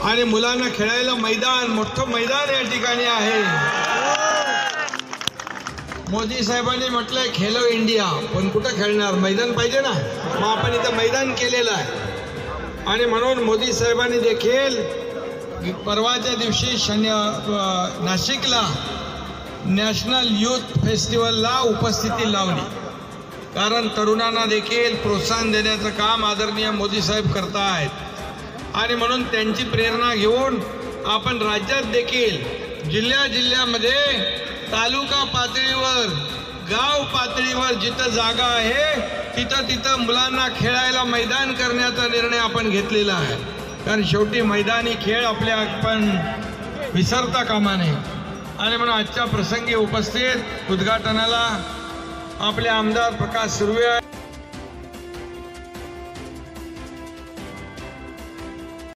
आणि मुलांना खेळायला मैदान, मोठं मैदान या ठिकाणी आहे। मोदी साहेबांनी म्हटलंय खेलो इंडिया, पण कुठं खेळणार, मैदान पाहिजे ना। मग आपण इथं मैदान केलेलं आहे आणि म्हणून मोदी साहेबांनी देखील परवाच्या दिवशी नाशिकला नॅशनल यूथ फेस्टिवलला उपस्थिती लावली, कारण तरुणांना देखील प्रोत्साहन देण्याचं काम आदरणीय मोदी साहेब करतायत। आणि म्हणून त्यांची प्रेरणा घेऊन आपण राज्यात देखील जिल्ह्यामध्ये तालुका पातळीवर, गाव पातळीवर जिथं जागा आहे तिथं मुलांना खेळायला मैदान करण्याचा निर्णय आपण घेतलेला आहे। कारण शेवटी मैदानी खेळ आपल्या आपण विसरता कामा नये। आणि म्हणून आजच्या प्रसंगी उपस्थित उद्घाटनाला आपले आमदार प्रकाश सुर्वे